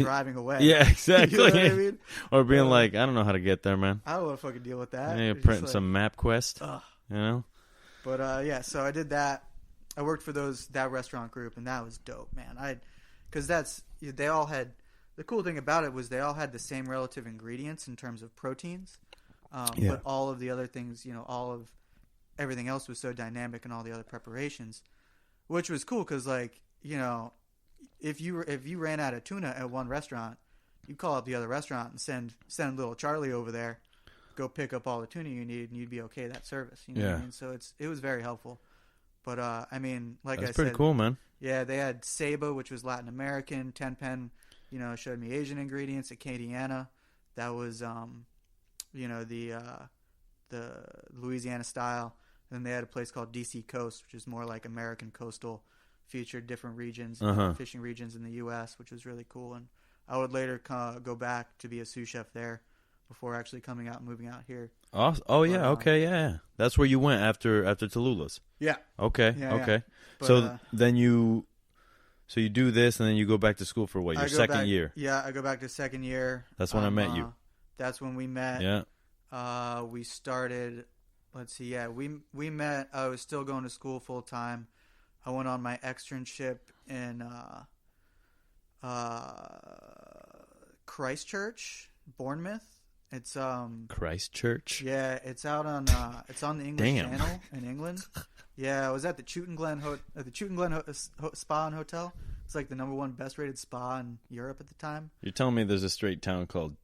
driving away. Yeah, exactly. You know what I mean? Or being like, I don't know how to get there, man. I don't want to fucking deal with that. Yeah, It's print just some map quest. ugh. You know? But yeah, so I did that. I worked for that restaurant group, and that was dope, man. Because they all had, the cool thing about it was they all had the same relative ingredients in terms of proteins, but all of the other things, all of everything else was so dynamic in all the other preparations, which was cool because, like, if you ran out of tuna at one restaurant, you'd call up the other restaurant and send little Charlie over there, go pick up all the tuna you need, and you'd be okay that service. You know what I mean? So it was very helpful. But I mean, like That's I said, pretty cool, man. Yeah, they had Saba, which was Latin American. Tenpen, showed me Asian ingredients. Acadiana, that was the Louisiana style. And then they had a place called DC Coast, which is more like American coastal, featured different regions, fishing regions in the U.S., which was really cool. And I would later go back to be a sous chef there before actually coming out and moving out here. Yeah. That's where you went after Tallulah's. Yeah. Okay. Yeah. But, so then you do this, and then you go back to school for what? Your second year? Yeah, I go back to second year. That's when I met you. That's when we met. Yeah. We started. Let's see. Yeah, we met. I was still going to school full time. I went on my externship in Christchurch, Bournemouth. It's Christchurch. Yeah, it's out on it's on the English Channel in England. Yeah, I was at the Chewton Glen Spa and Hotel. It's like the #1 best rated spa in Europe at the time. You're telling me there's a straight town called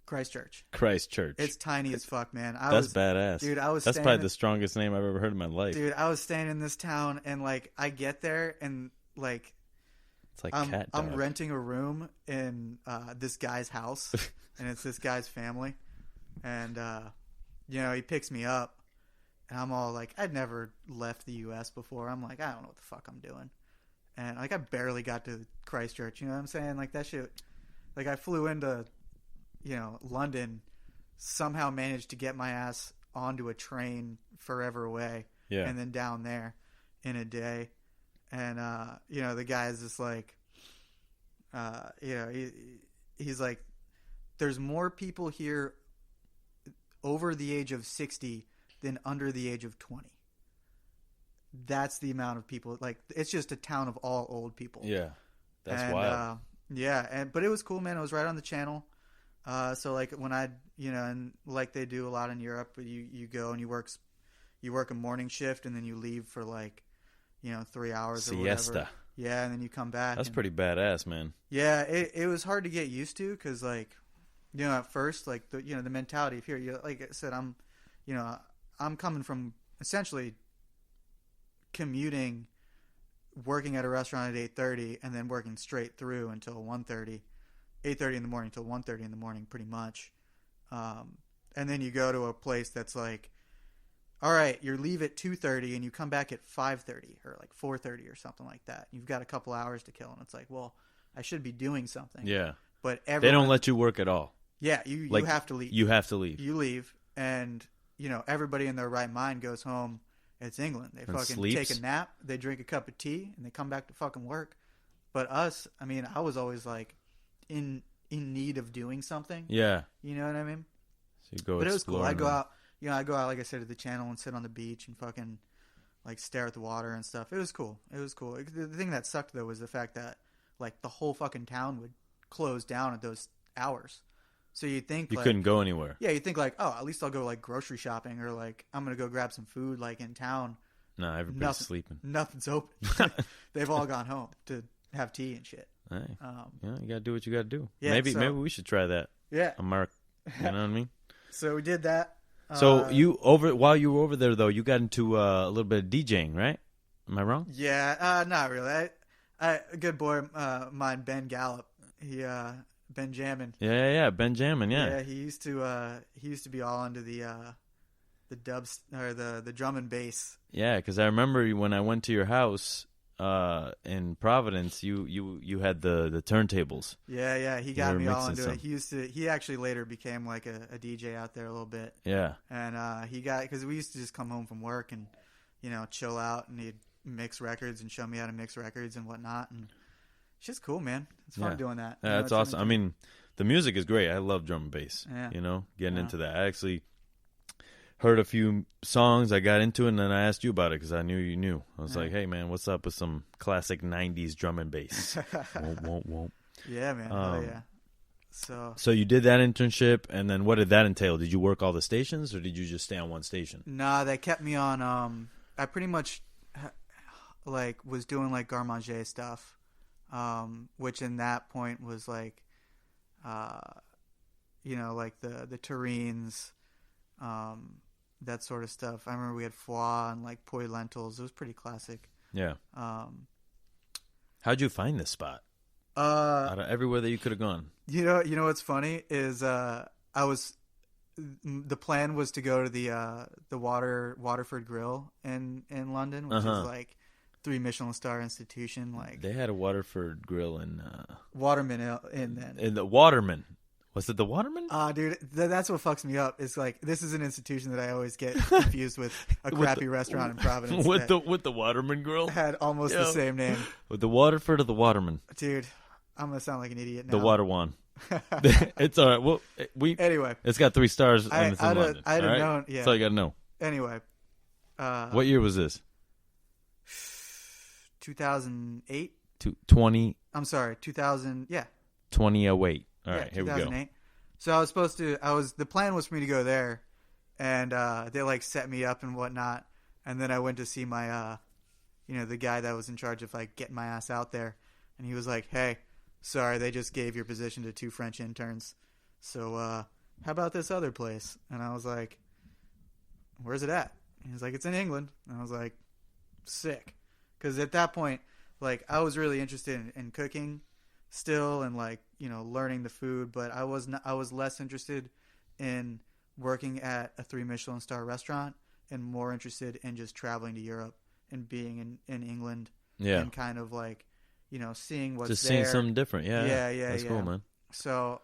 Christchurch. It's tiny as fuck, man. That's badass. Dude, that's probably the strongest name I've ever heard in my life. Dude, I was staying in this town, and like I get there, and like it's like cat dog. I'm renting a room in this guy's house, and it's this guy's family, and he picks me up, and I'm all like, I'd never left the U.S. before. I'm like, I don't know what the fuck I'm doing, and like I barely got to Christchurch. You know what I'm saying? Like that shit. Like I flew into London, somehow managed to get my ass onto a train forever away, and then down there in a day. And, the guy is just like, he's like, there's more people here over the age of 60 than under the age of 20. That's the amount of people. Like, it's just a town of all old people. Yeah. That's wild. But it was cool, man. It was right on the channel. So like when and like they do a lot in Europe, you go and you work a morning shift, and then you leave for like, 3 hours or whatever. Yeah. And then you come back. That's pretty badass, man. Yeah. It was hard to get used to. 'Cause like, at first, like the mentality of here, like I said, I'm coming from essentially commuting, working at a restaurant at 8:30 and then working straight through until 1:30. 8:30 in the morning till 1:30 in the morning, pretty much. And then you go to a place that's like, all right, you leave at 2:30 and you come back at 5:30 or like 4:30 or something like that. You've got a couple hours to kill, and it's like, well, I should be doing something. Yeah. But they don't let you work at all. Yeah, you have to leave. You have to leave. You leave, and everybody in their right mind goes home. It's England. They fucking sleeps. take a nap, they drink a cup of tea, and they come back to fucking work. But us, I mean, I was always like in need of doing something. Yeah. You know what I mean? So you go. But it was cool. I go out, like I said, to the channel and sit on the beach and fucking like stare at the water and stuff. It was cool. The thing that sucked though was the fact that like the whole fucking town would close down at those hours. So you think you couldn't go anywhere. Yeah, you think like, oh, at least I'll go like grocery shopping, or like I'm gonna go grab some food like in town. No, everybody's sleeping. Nothing's open. They've all gone home to have tea and shit. Hey, you gotta do what you gotta do. Yeah, maybe we should try that. Yeah, Mark. You know what I mean? So we did that. So while you were over there though, you got into a little bit of DJing, right? Am I wrong? Yeah, not really. A good boy, mine, Ben Gallup. He Benjamin. Yeah, Benjamin. Yeah. Yeah, he used to be all into the dubs or the drum and bass. Yeah, because I remember when I went to your house in Providence, you had the turntables. Yeah, he got me all into it. He actually later became like a DJ out there a little bit. Yeah, and because we used to just come home from work and chill out, and he'd mix records and show me how to mix records and whatnot, and Shit's cool, man. It's fun doing that. Yeah, that's awesome. I mean, the music is great. I love drum and bass. Yeah. You know, getting into that. I actually heard a few songs. I got into it, and then I asked you about it because I knew you knew. I was like, hey, man, what's up with some classic 90s drum and bass? won't. Yeah, man. Oh, yeah. So you did that internship, and then what did that entail? Did you work all the stations, or did you just stay on one station? Nah, they kept me on. I pretty much like was doing like garde-manger stuff, which in that point was like, you know, like the terrines, that sort of stuff. I remember we had foie and like poi lentils. It was pretty classic. Yeah. How'd you find this spot? Out of everywhere that you could have gone. You know what's funny is the plan was to go to the Waterford Grill in London, which is like 3 Michelin star institution. Like they had a Waterford Grill in Waterman in then. In the Waterman. Was it the Waterman? Dude, that's what fucks me up. It's like this is an institution that I always get confused with a crappy restaurant in Providence. With the Waterman Grill had almost the same name. With the Waterford or the Waterman? Dude, I'm gonna sound like an idiot now. The Waterwan. It's all right. Well, anyway, it's got 3 stars and it's in London. I'd have known. Yeah, that's all you gotta know. Anyway, what year was this? 2008. 20. I'm sorry, 2000. Yeah. 2008. All right, here we go. So I was supposed to. The plan was for me to go there, and they like set me up and whatnot. And then I went to see my, the guy that was in charge of like getting my ass out there, and he was like, "Hey, sorry, they just gave your position to 2 French interns. So how about this other place?" And I was like, "Where's it at?" And he's like, "It's in England." And I was like, "Sick," because at that point, like I was really interested in cooking still and like learning the food, but I was less interested in working at a 3 Michelin star restaurant and more interested in just traveling to Europe and being in England and kind of like seeing what's just there. seeing something different. Yeah, that's cool, man. So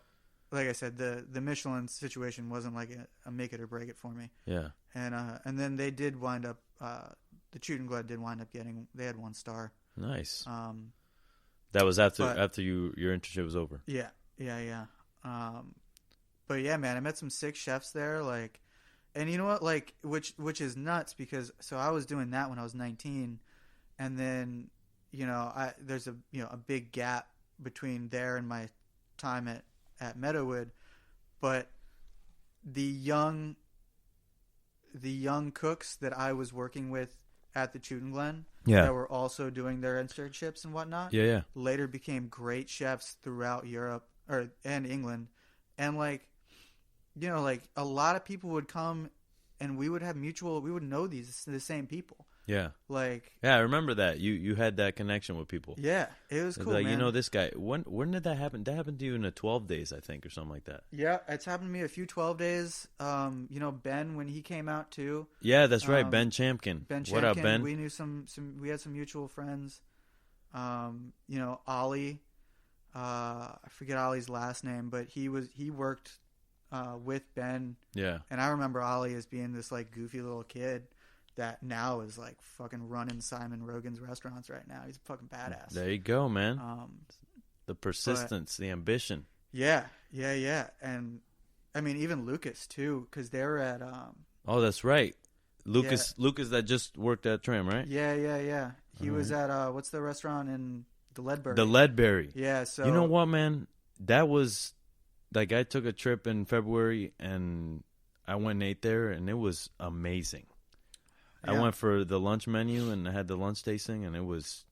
like I said, the Michelin situation wasn't like a make it or break it for me. Yeah. And then they did wind up the Chutengloed did wind up they had 1 star. Nice. That was after your internship was over. Yeah. But yeah, man, I met some sick chefs there, like, and you know what, like, which is nuts because so I was doing that when I was 19, and then there's a big gap between there and my time at Meadowood, but the young cooks that I was working with at the Chutengloed that were also doing their internships and whatnot. Yeah. Later became great chefs throughout Europe and England, and like a lot of people would come, and we would know the same people. Yeah. Like. Yeah, I remember that you had that connection with people. Yeah, it was cool. Like, man. This guy. When did that happen? That happened to you in the 12 days, I think, or something like that. Yeah, it's happened to me a few 12 days. Ben, when he came out too. Yeah, that's right. Ben Champkin. What up, Ben? We knew we had some mutual friends. Ollie. I forget Ollie's last name, but he worked with Ben. Yeah. And I remember Ollie as being this like goofy little kid that now is like fucking running Simon Rogan's restaurants right now. He's a fucking badass. There you go, man. The persistence, the ambition. Yeah. And I mean, even Lucas too, because they were at. Oh, that's right. Lucas that just worked at Tram, right? Yeah. He was at what's the restaurant in the Ledbury? The Ledbury. Yeah. So you know what, man? That was like I took a trip in February and I went and ate there, and it was amazing. Yeah. I went for the lunch menu and I had the lunch tasting, and it was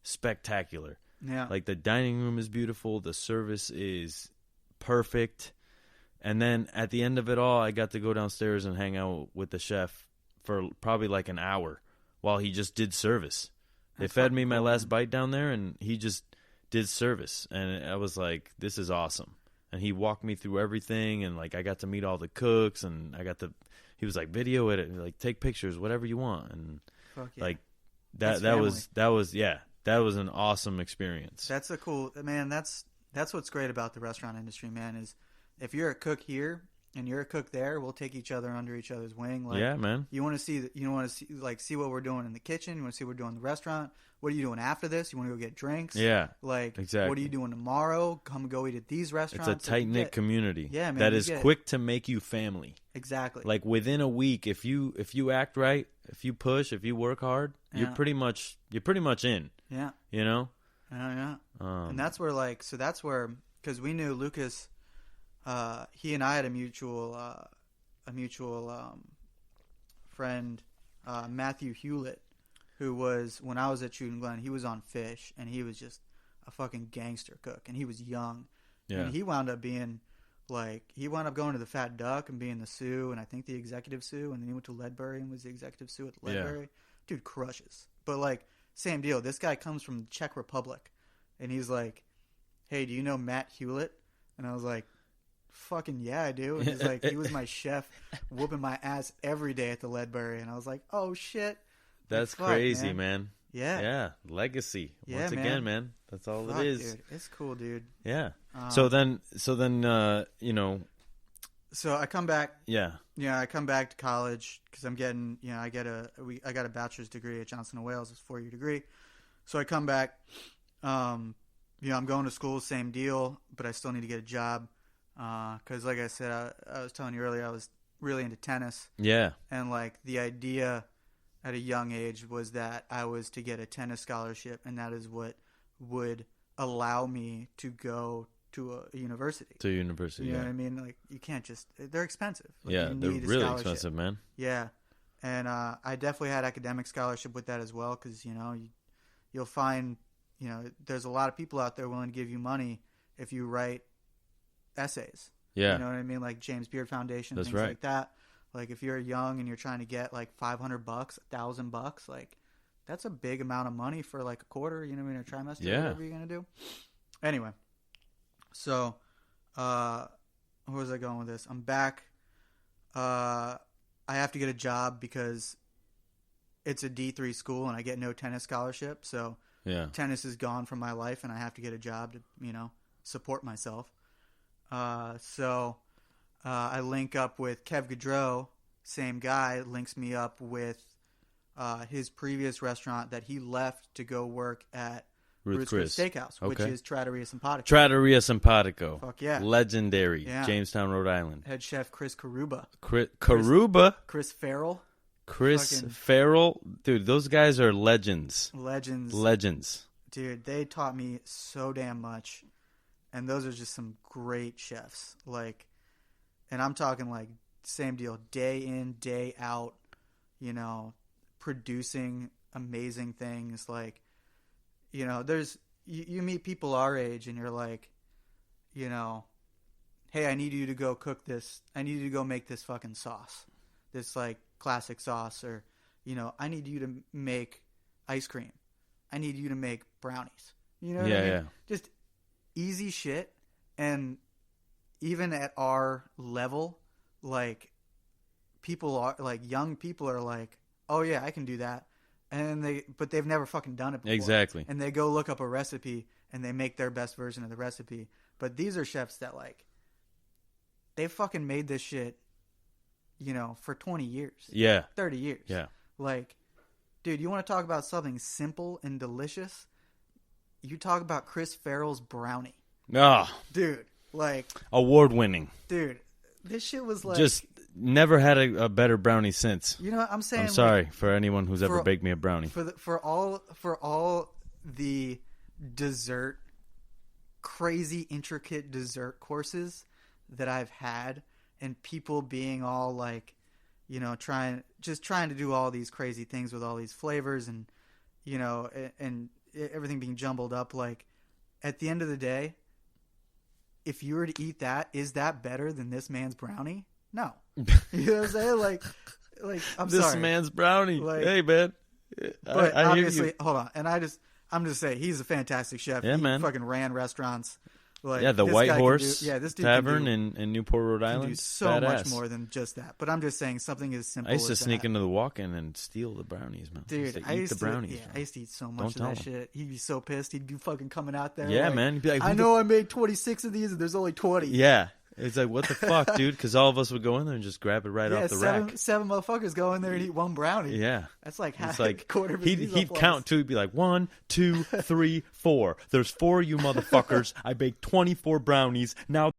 spectacular. Yeah. Like the dining room is beautiful, the service is perfect, and then at the end of it all, I got to go downstairs and hang out with the chef for probably like an hour while he just did service. They fed me my last bite down there, and he just did service, and I was like, "This is awesome." And he walked me through everything, and like I got to meet all the cooks, and he was like, video it, like take pictures, whatever you want, and like that was an awesome experience. That's a cool, man. That's what's great about the restaurant industry, man. Is if you're a cook here and you're a cook there, we'll take each other under each other's wing. Like, yeah, man. You want to see what we're doing in the kitchen. You want to see what we're doing in the restaurant. What are you doing after this? You want to go get drinks? Yeah, like exactly. What are you doing tomorrow? Come go eat at these restaurants. It's a tight knit community. Yeah, man, that is quick to make you family. Exactly. Like within a week, if you act right, if you push, if you work hard, you're pretty much in. Yeah. You know. Yeah. And that's where because we knew Lucas. He and I had a mutual friend, Matthew Hewlett, who was, when I was at Shooting Glen, he was on Fish, and he was just a fucking gangster cook, and he was young. Yeah. And he wound up going to the Fat Duck and being the Sioux, and I think the executive Sioux, and then he went to Ledbury and was the executive Sioux at Ledbury. Yeah. Dude crushes. But, like, same deal. This guy comes from the Czech Republic, and he's like, hey, do you know Matt Hewlett? And I was like, fucking yeah, I do. And he's like, he was my chef whooping my ass every day at the Ledbury. And I was like, oh, shit. That's crazy, man. Yeah. Yeah. Legacy. Yeah, Once again, man. That's all it is. Dude. It's cool, dude. Yeah. So then, you know. So I come back. Yeah. Yeah, I come back to college because I'm getting, I got a bachelor's degree at Johnson & Wales. It's a 4-year degree. So I come back. I'm going to school, same deal, but I still need to get a job. Because like I said, I was telling you earlier, I was really into tennis. Yeah. And like the idea at a young age was that I was to get a tennis scholarship, and that is what would allow me to go to a university. You know what I mean? Like, you can't just, they're expensive. Like, yeah, they're really expensive, man. Yeah. And I definitely had academic scholarship with that as well, because, you'll find, there's a lot of people out there willing to give you money if you write essays. Yeah. You know what I mean? Like James Beard Foundation, That's things right. like that. Like if you're young and you're trying to get like $500, $1,000, like that's a big amount of money for like a quarter, you know what I mean, or trimester, whatever you're going to do. Anyway. So, where was I going with this? I'm back. I have to get a job because it's a D3 school and I get no tennis scholarship. So tennis is gone from my life and I have to get a job to, support myself. So I link up with Kev Gaudreau, same guy, links me up with his previous restaurant that he left to go work at Ruth's Chris Steakhouse, which is Trattoria Simpatico. Trattoria Simpatico. Fuck yeah. Legendary. Yeah. Jamestown, Rhode Island. Head chef Chris Caruba. Caruba? Chris Farrell. Farrell. Dude, those guys are legends. Legends. Dude, they taught me so damn much. And those are just some great chefs. Like, and I'm talking like same deal, day in, day out, producing amazing things. Like, there's, you meet people our age and you're like, hey, I need you to go cook this. I need you to go make this fucking sauce. This like classic sauce, or, I need you to make ice cream. I need you to make brownies. You know what I mean? Yeah. Just easy shit. And even at our level, like people are like, young people are like, oh yeah, I can do that. But they've never fucking done it before. Exactly. And they go look up a recipe and they make their best version of the recipe. But these are chefs that like, they fucking made this shit, for 20 years. Yeah. 30 years. Yeah. Like, dude, you want to talk about something simple and delicious? You talk about Chris Farrell's brownie. Oh. Dude, like. Award-winning. Dude, this shit was like. Just never had a better brownie since. You know what I'm saying? I'm sorry for anyone who's ever baked me a brownie. For all the dessert, crazy intricate dessert courses that I've had, and people being all like, trying to do all these crazy things with all these flavors and, and everything being jumbled up. Like, at the end of the day, if you were to eat that, is that better than this man's brownie? No. You know what I'm saying? Like I'm this sorry. This man's brownie. Like, hey, man. But I obviously, hear you. Hold on. And I'm just saying, he's a fantastic chef. Yeah, he fucking ran restaurants. Like, the White Horse this dude Tavern in Newport, Rhode Island. Can do so much more than just that. But I'm just saying, something as simple as I used to sneak into the walk-in and steal the brownies, man. Dude, I used to eat so much of that shit. He'd be so pissed. He'd be fucking coming out there. Yeah, like, man. He'd be like, I know I made 26 of these and there's only 20. Yeah. It's like, what the fuck, dude? Because all of us would go in there and just grab it right off the rack. Seven motherfuckers go in there and eat one brownie. Yeah. That's like half It's like, quarter of a he'd count too. He'd be like, 1, 2, 3, 4. There's 4 of you motherfuckers. I baked 24 brownies. Now